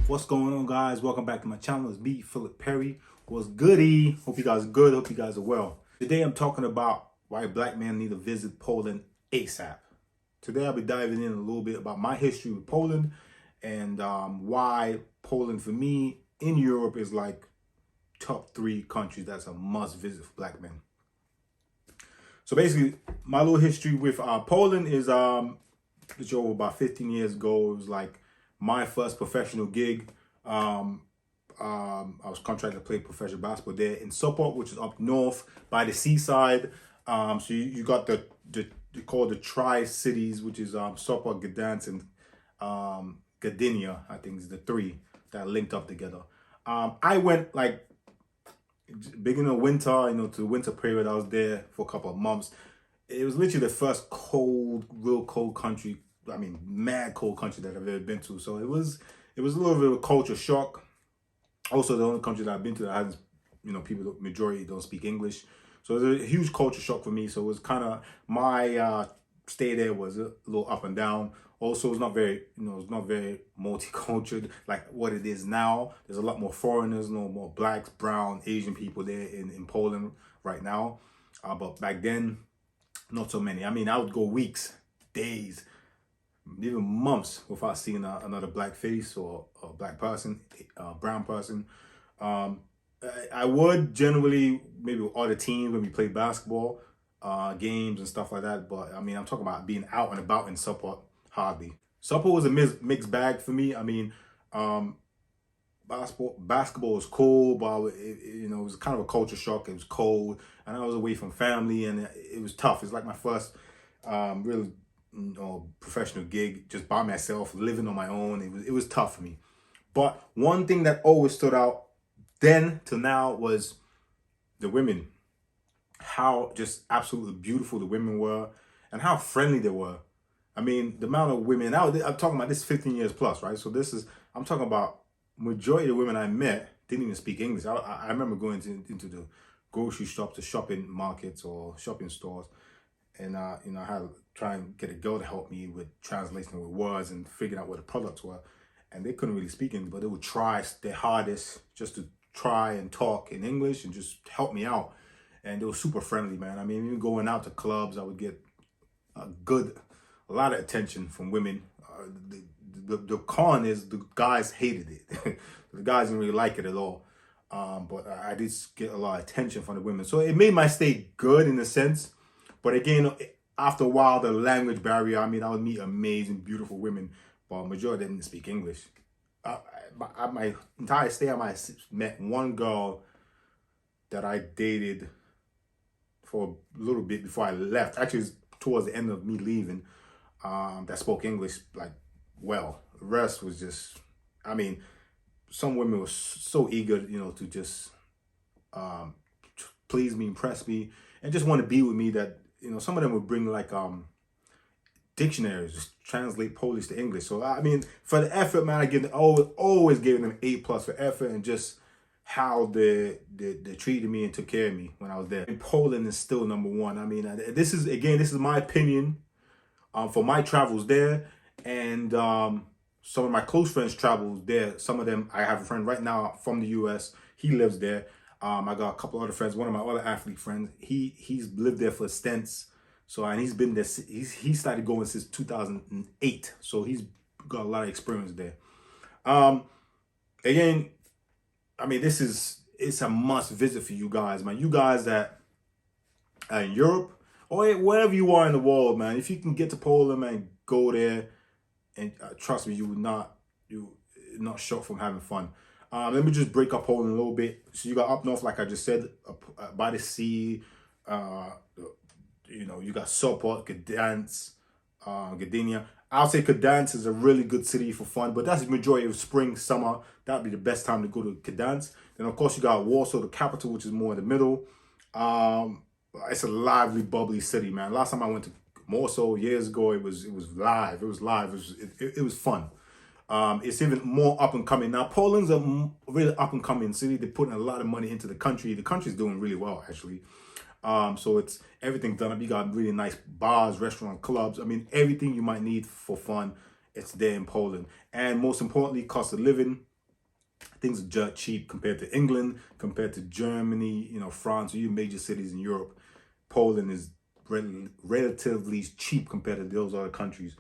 What's going on, guys? Welcome back to my channel. It's me, Perre. What's goody? Hope you guys are good. Hope you guys are well. Today I'm talking about why black men need to visit Poland ASAP. Today I'll be diving in a little bit about my history with Poland and why Poland for me in Europe is like top 3 countries that's a must visit for black men. So basically, my little history with Poland is it's over about 15 years ago. It was like my first professional gig. I was contracted to play professional basketball there in Sopot, which is up north by the seaside. So you got the called the Tri-Cities, which is Sopot, Gdansk, and Gdynia. I think is the 3 that linked up together. I went like beginning of winter, to the winter period. I was there for a couple of months. It was literally the first real cold country. I mean, mad cold country that I've ever been to. So it was a little bit of a culture shock. Also, the only country that I've been to that has, people, the majority don't speak English. So it was a huge culture shock for me. So it was kind of, my stay there was a little up and down. Also, it's not very, it's not very multicultural like what it is now. There's a lot more foreigners, more blacks, brown, Asian people there in Poland right now. But back then, not so many. I mean, I would go weeks, days, even months without seeing another black face or a black person, brown person. I would generally maybe with other teams when we play basketball games and stuff like that. But I mean, I'm talking about being out and about in Sopot, hardly. Sopot was a mixed bag for me. I mean, basketball was cool, but it was kind of a culture shock. It was cold, and I was away from family, and it was tough. It's like my first really professional gig, just by myself, living on my own. It was tough for me. But one thing that always stood out then to now was the women. How just absolutely beautiful the women were, and how friendly they were. I mean, the amount of women. Now I'm talking about this 15 years plus, right? So I'm talking about majority of the women I met didn't even speak English. I remember going into the grocery shop, to shopping markets or shopping stores, and I had to try and get a girl to help me with translating with words and figuring out what the products were. And they couldn't really speak English, but they would try their hardest just to try and talk in English and just help me out. And they were super friendly, man. I mean, even going out to clubs, I would get a lot of attention from women. The con is the guys hated it. The guys didn't really like it at all. But I did get a lot of attention from the women. So it made my stay good in a sense. But again, after a while, the language barrier, I mean, I would meet amazing, beautiful women, but majority didn't speak English. My entire stay, I might have met one girl that I dated for a little bit before I left. Actually, it was towards the end of me leaving, that spoke English like well. The rest was just, I mean, some women were so eager, to just please me, impress me, and just want to be with me that, some of them would bring like dictionaries, just translate Polish to English. So I mean, for the effort, man, I always giving them A+ for effort, and just how they treated me and took care of me when I was there. And Poland is still number 1. I mean, this is my opinion for my travels there, and some of my close friends traveled there. Some of them, I have a friend right now from the US. He lives there. I got a couple other friends. One of my other athlete friends, he's lived there for stints. So, and he's been there. He started going since 2008. So he's got a lot of experience there. Again, I mean, it's a must visit for you guys, man. You guys that are in Europe or wherever you are in the world, man. If you can get to Poland, man, go there, and trust me, you're not shocked from having fun. Let me just break up Poland a little bit. So you got up north, like I just said, by the sea. You got Sopot, Gdansk, Gdynia. I'll say Gdansk is a really good city for fun, but that's the majority of spring, summer. That'd be the best time to go to Gdansk. Then of course you got Warsaw, the capital, which is more in the middle. It's a lively, bubbly city, man. Last time I went to Warsaw years ago, it was live. It was live. It was fun. It's even more up and coming now. Poland's a really up and coming city. They're putting a lot of money into the country. The country's doing really well, actually. So it's everything done up. You got really nice bars, restaurant, clubs. I mean, everything you might need for fun, it's there in Poland. And most importantly, cost of living Things are dirt cheap compared to England, compared to Germany, France, or even major cities in Europe. Poland is relatively cheap compared to those other countries.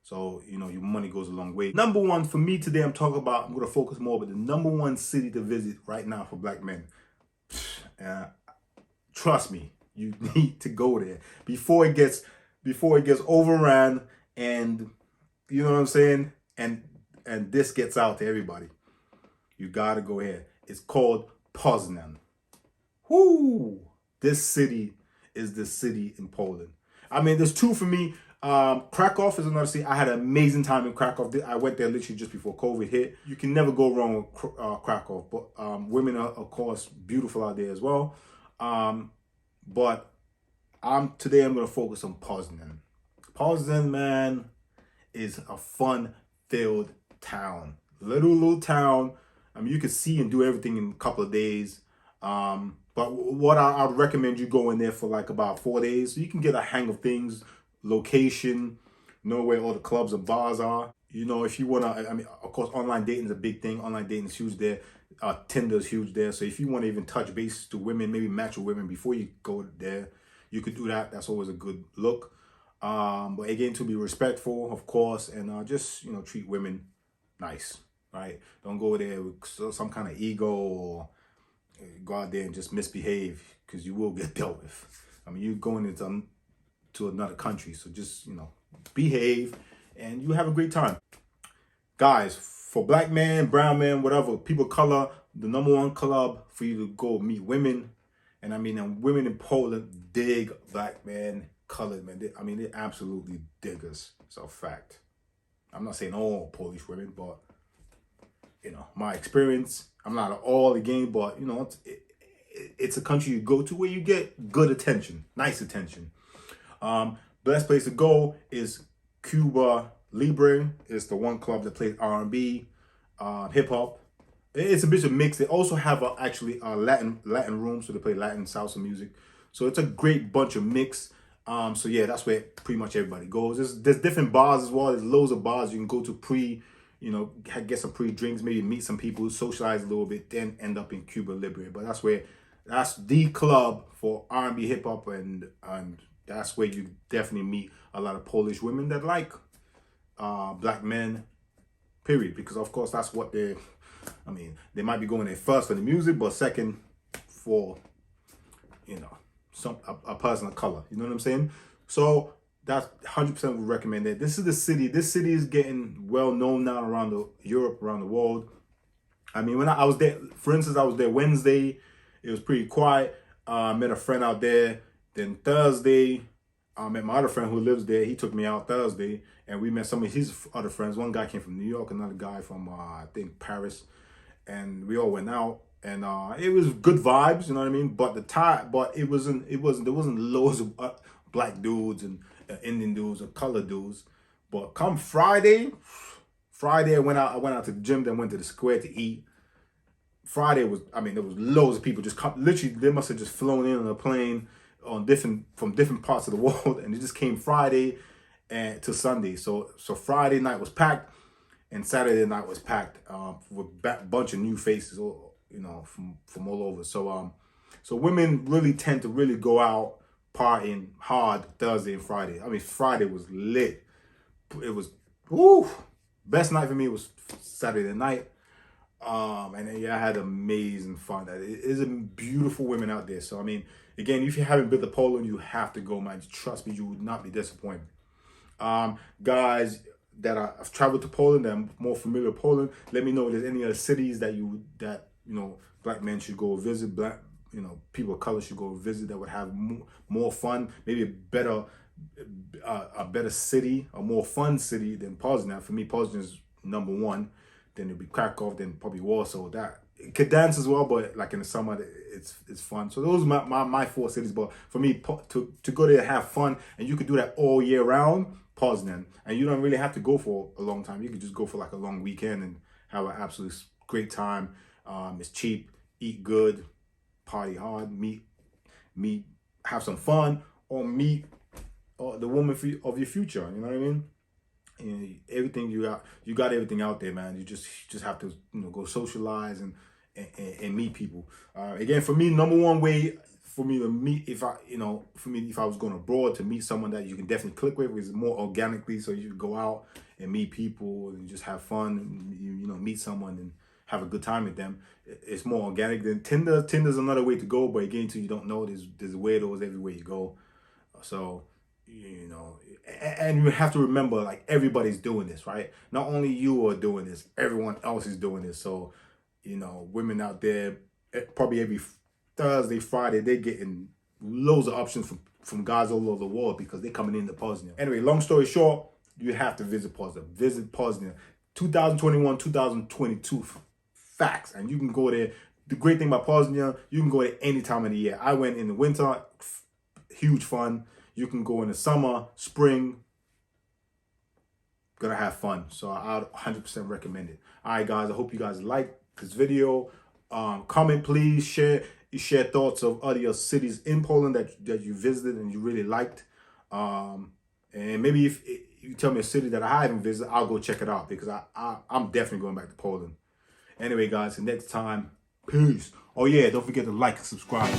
So, your money goes a long way. Number one for me today, I'm going to focus more, but the number one city to visit right now for black men. Trust me, you need to go there before it gets overran, and you know what I'm saying? And this gets out to everybody. You gotta go ahead. It's called Poznan. Whoo! This city is the city in Poland. I mean, there's two for me. Krakow is another city. I had an amazing time in Krakow. I went there literally just before COVID hit. You can never go wrong with Krakow. But women are, of course, beautiful out there as well. But today I'm going to focus on Poznan. Poznan, man, is a fun-filled town. Little town. I mean, you can see and do everything in a couple of days. But what I'd recommend you go in there for like about 4 days, so you can get a hang of things, location, know where all the clubs and bars are. If you want to, I mean, of course, online dating is a big thing. Online dating is huge there. Tinder is huge there. So if you want to even touch base to women, maybe match with women before you go there, you could do that. That's always a good look. But again, to be respectful, of course, and just, treat women nice, right? Don't go there with some kind of ego or go out there and just misbehave, because you will get dealt with. I mean, you're going into to another country, so just, behave and you have a great time. Guys, for black men, brown men, whatever, people of color, the number one club for you to go meet women. And I mean, and women in Poland dig black men, colored men. They absolutely dig us. It's a fact. I'm not saying all Polish women, but, my experience, I'm not all again, but, it's a country you go to where you get good attention, nice attention. Best place to go is Cuba Libre. It's the one club that plays R&B, hip hop. It's a bit of a mix. They also have actually a Latin room, so they play Latin salsa music. So it's a great bunch of mix. So yeah, that's where pretty much everybody goes. There's different bars as well. There's loads of bars you can go to get some pre-drinks, maybe meet some people, socialize a little bit, then end up in Cuba Libre. But that's the club for R&B, hip hop, and that's where you definitely meet a lot of Polish women that like black men, period. Because of course that's what they might be going there first for the music, but second for, a person of color. You know what I'm saying? So that's 100% would recommend it. This is the city. This city is getting well known now around Europe, around the world. I mean, when I was there, for instance, I was there Wednesday. It was pretty quiet. Met a friend out there. Then Thursday, I met my other friend who lives there. He took me out Thursday, and we met some of his other friends. One guy came from New York, another guy from, I think, Paris. And we all went out, and it was good vibes, you know what I mean? But there wasn't loads of black dudes and Indian dudes or colored dudes. But come Friday, I went out to the gym, then went to the square to eat. Friday there was loads of people just literally, they must have just flown in on a plane from different parts of the world, and it just came Friday to Sunday. So Friday night was packed, and Saturday night was packed with a bunch of new faces, from all over. So women really tend to really go out partying hard Thursday and Friday. I mean, Friday was lit. It was best night for me was Saturday night. And yeah, I had amazing fun. It is beautiful women out there. So I mean, again, if you haven't been to Poland, you have to go, man. Trust me, you would not be disappointed. Guys that I've traveled to Poland, that I'm more familiar with Poland, let me know if there's any other cities that black men should go visit, people of color should go visit, that would have more fun, maybe a better city, a more fun city than Poznan. For me, Poznan is number one. Then it'll be Krakow, then probably Warsaw. That it could dance as well, but like in the summer, it's fun. So those are my 4 cities. But for me, to go there and have fun, and you could do that all year round, Poznan. And you don't really have to go for a long time. You could just go for like a long weekend and have an absolute great time. It's cheap, eat good, party hard, meet, have some fun, or meet the woman of your future. You know what I mean? You know, everything you got everything out there, man. You just have to go socialize and meet people. Again, for me, number one way for me to meet, if I was going abroad, to meet someone that you can definitely click with is more organically. So you go out and meet people and just have fun, and meet someone and have a good time with them. It's more organic than Tinder. Tinder's another way to go, but again, until you don't know, there's weirdos everywhere you go. So, and you have to remember, like, everybody's doing this, right? Not only you are doing this, everyone else is doing this. So, women out there, probably every Thursday, Friday, they're getting loads of options from guys all over the world because they're coming into Poznan. Anyway, long story short, you have to visit Poznan. Visit Poznan. 2021, 2022 facts. And you can go there. The great thing about Poznan, you can go there any time of the year. I went in the winter, huge fun. You can go in the summer, spring, gonna have fun. So I'd 100% recommend it. All right, guys, I hope you guys like this video. Comment, please. Share thoughts of other cities in Poland that you visited and you really liked. And maybe if you tell me a city that I haven't visited, I'll go check it out, because I'm definitely going back to Poland. Anyway, guys, till next time, peace. Oh yeah, don't forget to like and subscribe.